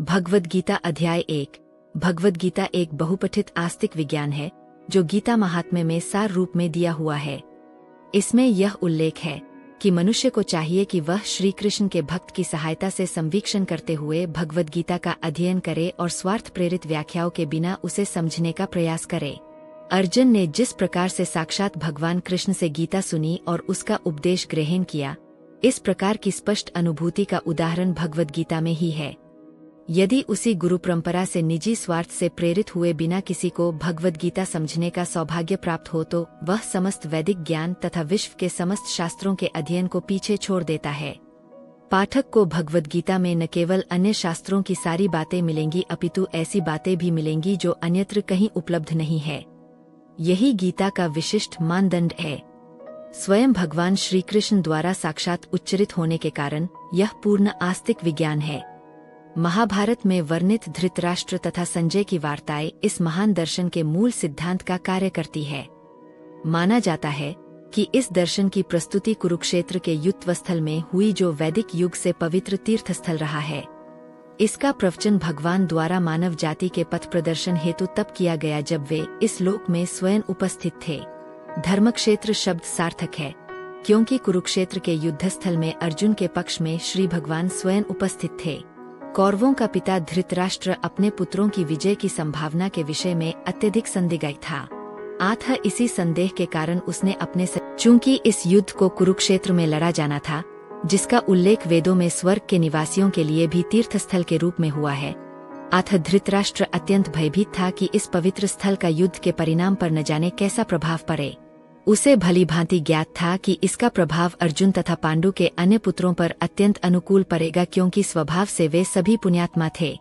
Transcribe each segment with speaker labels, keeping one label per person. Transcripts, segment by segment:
Speaker 1: भगवद गीता अध्याय 1। भगवद गीता एक बहुपठित आस्तिक विज्ञान है जो गीता महात्म्य में सार रूप में दिया हुआ है। इसमें यह उल्लेख है कि मनुष्य को चाहिए कि वह श्री कृष्ण के भक्त की सहायता से संवीक्षण करते हुए भगवद गीता का अध्ययन करे और स्वार्थ प्रेरित व्याख्याओं के बिना उसे समझने का प्रयास करे। अर्जुन ने जिस प्रकार से साक्षात भगवान कृष्ण से गीता सुनी और उसका उपदेश ग्रहण किया, इस प्रकार की स्पष्ट अनुभूति का उदाहरण भगवद गीता में ही है। यदि उसी गुरु परंपरा से निजी स्वार्थ से प्रेरित हुए बिना किसी को भगवद गीता समझने का सौभाग्य प्राप्त हो तो वह समस्त वैदिक ज्ञान तथा विश्व के समस्त शास्त्रों के अध्ययन को पीछे छोड़ देता है। पाठक को भगवद गीता में न केवल अन्य शास्त्रों की सारी बातें मिलेंगी अपितु ऐसी बातें भी मिलेंगी जो अन्यत्र कहीं उपलब्ध नहीं है। यही गीता का विशिष्ट मानदंड है। स्वयं भगवान श्री कृष्ण द्वारा साक्षात उच्चरित होने के कारण यह पूर्ण आस्तिक विज्ञान है। महाभारत में वर्णित धृतराष्ट्र तथा संजय की वार्ताएं इस महान दर्शन के मूल सिद्धांत का कार्य करती है। माना जाता है कि इस दर्शन की प्रस्तुति कुरुक्षेत्र के युद्धस्थल में हुई जो वैदिक युग से पवित्र तीर्थस्थल रहा है। इसका प्रवचन भगवान द्वारा मानव जाति के पथ प्रदर्शन हेतु तब किया गया जब वे इस लोक में स्वयं उपस्थित थे। धर्मक्षेत्र शब्द सार्थक है क्योंकि कुरुक्षेत्र के युद्धस्थल में अर्जुन के पक्ष में श्री भगवान स्वयं उपस्थित थे। कौरवों का पिता धृतराष्ट्र अपने पुत्रों की विजय की संभावना के विषय में अत्यधिक संदिग्ध था। अतः इसी संदेह के कारण उसने अपने चूंकि इस युद्ध को कुरुक्षेत्र में लड़ा जाना था, जिसका उल्लेख वेदों में स्वर्ग के निवासियों के लिए भी तीर्थस्थल के रूप में हुआ है, अतः धृतराष्ट्र अत्यंत भयभीत था कि इस पवित्र स्थल का युद्ध के परिणाम पर न जाने कैसा प्रभाव पड़े। उसे भली भांति ज्ञात था कि इसका प्रभाव अर्जुन तथा पांडु के अन्य पुत्रों पर अत्यंत अनुकूल पड़ेगा क्योंकि स्वभाव से वे सभी पुण्यात्मा थे।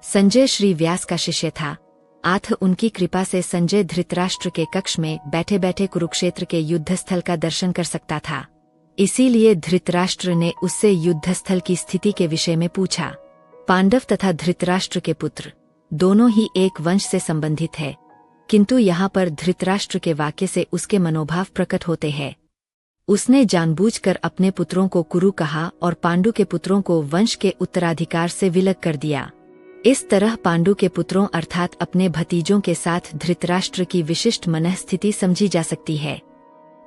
Speaker 1: संजय श्री व्यास का शिष्य था, अतः उनकी कृपा से संजय धृतराष्ट्र के कक्ष में बैठे बैठे कुरुक्षेत्र के युद्धस्थल का दर्शन कर सकता था। इसीलिए धृतराष्ट्र ने उससे युद्धस्थल की स्थिति के विषय में पूछा। पांडव तथा धृतराष्ट्र के पुत्र दोनों ही एक वंश से संबंधित है, किंतु यहाँ पर धृतराष्ट्र के वाक्य से उसके मनोभाव प्रकट होते हैं। उसने जानबूझकर अपने पुत्रों को कुरु कहा और पांडु के पुत्रों को वंश के उत्तराधिकार से विलग कर दिया। इस तरह पांडु के पुत्रों अर्थात अपने भतीजों के साथ धृतराष्ट्र की विशिष्ट मनःस्थिति समझी जा सकती है।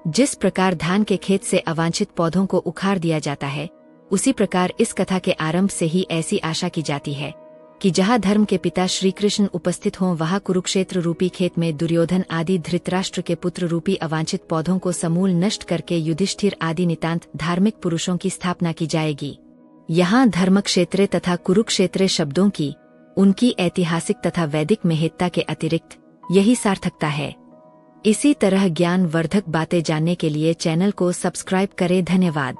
Speaker 1: जिस प्रकार धान के खेत से अवांछित पौधों को उखाड़ दिया जाता है, उसी प्रकार इस कथा के आरंभ से ही ऐसी आशा की जाती है कि जहाँ धर्म के पिता श्री कृष्ण उपस्थित हों वहाँ कुरुक्षेत्र रूपी खेत में दुर्योधन आदि धृतराष्ट्र के पुत्र रूपी अवांछित पौधों को समूल नष्ट करके युधिष्ठिर आदि नितांत धार्मिक पुरुषों की स्थापना की जाएगी। यहाँ धर्मक्षेत्रे तथा कुरुक्षेत्रे शब्दों की उनकी ऐतिहासिक तथा वैदिक महत्ता के अतिरिक्त यही सार्थकता है। इसी तरह ज्ञान वर्धक बातें जानने के लिए चैनल को सब्सक्राइब करें। धन्यवाद।